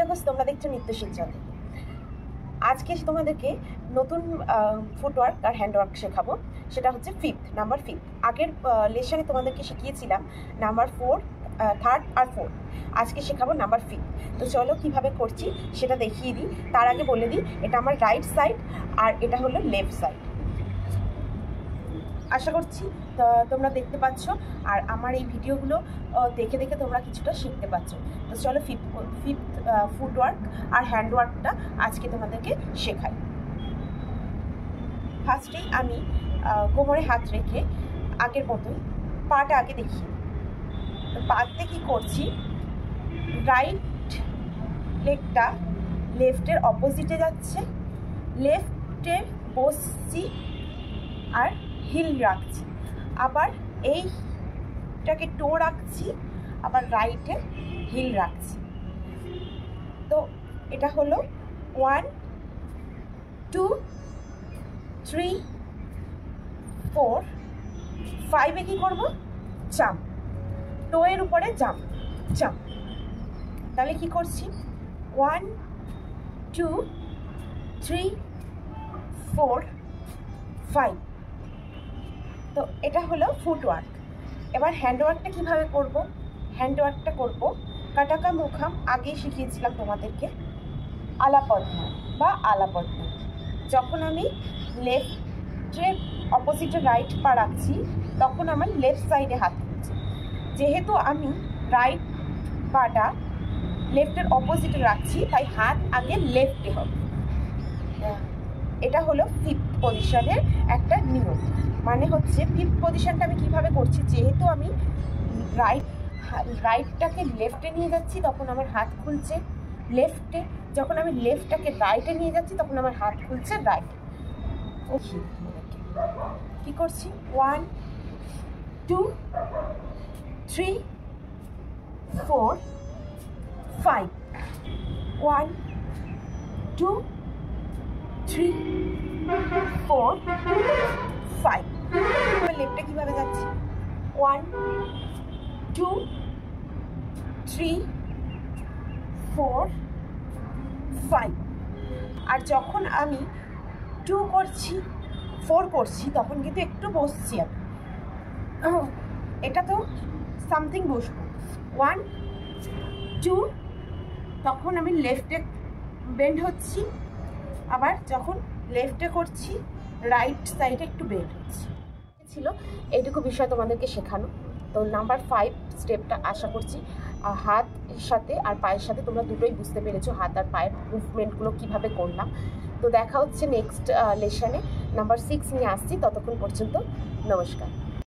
ঘোষ, তোমরা দেখছো নিত্যশীল চ্যানেল। আজকে তোমাদেরকে নতুন ফুটওয়ার্ক আর হ্যান্ডওয়ার্ক শেখাবো। সেটা হচ্ছে নাম্বার ফিফথ। আগের লেসনে তোমাদেরকে শিখিয়েছিলাম নাম্বার 4, 3rd আর 4th। আজকে শেখাবো নাম্বার 5th। তো চলো কীভাবে করছি সেটা দেখিয়ে দিই। তার আগে বলে দিই, এটা আমার রাইট সাইড আর এটা হলো লেফট সাইড। আশা করছি তোমরা দেখতে পাচ্ছ, আর আমার এই ভিডিওগুলো দেখে দেখে তোমরা কিছুটা শিখতে পারছো। তো চলো ফিফথ ফুটওয়ার্ক আর হ্যান্ডওয়ার্কটা আজকে তোমাদেরকে শেখাই। ফার্স্টেই আমি কোমরে হাত রেখে আগের মতোই পাটা আগে দেখি। তো পাতে কী করছি, রাইট লেগটা লেফটের অপোজিটে যাচ্ছে, লেফটে বসছি আর হিল রাখছি, আবার এইটাকে টো রাখছি, আবার রাইটে হিল রাখছি। তো এটা হলো 1 2 3 4 5-এ কী করবো, জাম্প, টোয়ের উপরে জাম্প। তাহলে কী করছি, 1 2 3 4 5। তো এটা হলো ফুটওয়ার্ক। এবার হ্যান্ডওয়ার্কটা কীভাবে করব? হ্যান্ডওয়ার্কটা করব কাটাকা মুখাম, আগেই শিখিয়েছিলাম তোমাদেরকে, আলাপদ্ম বা আলাপদ্ম। যখন আমি লেফটের অপোজিটে রাইট পা রাখছি, তখন আমার লেফট সাইডে হাত তুলছি। যেহেতু আমি রাইট পাটা লেফটের অপোজিটে রাখছি, তাই হাত আগে লেফটে হবে। এটা হলো ফিফথ পজিশনের একটা নিয়ম। মানে হচ্ছে ফিফথ পজিশনটা আমি কীভাবে করছি, যেহেতু আমি রাইটটাকে লেফটে নিয়ে যাচ্ছি, তখন আমার হাত খুলছে লেফটে। যখন আমি লেফটটাকে রাইটে নিয়ে যাচ্ছি, তখন আমার হাত খুলছে রাইট। কী করছি, 1 2 3 4 5 1 2 3 4 5। লেফটে কীভাবে যাচ্ছি, 1 2 3 4 5। আর যখন আমি 2 করছি 4 করছি, তখন কিন্তু একটু বসছি আমি, এটা তো সামথিং বসবো। 1 2, তখন আমি লেফটে বেন্ড হচ্ছি, আবার যখন লেফটে করছি রাইট সাইডে একটু বেন্ড হচ্ছি। ছিল এইটুকু বিষয় তোমাদেরকে শেখানো। তো নাম্বার 5 স্টেপটা আশা করছি হাতের সাথে আর পায়ের সাথে তোমরা দুটোই বুঝতে পেরেছো, হাত আর পায়ের মুভমেন্টগুলো কীভাবে করলাম। তো দেখা হচ্ছে নেক্সট লেসনে নাম্বার 6 নিয়ে আসছি। ততক্ষণ পর্যন্ত নমস্কার।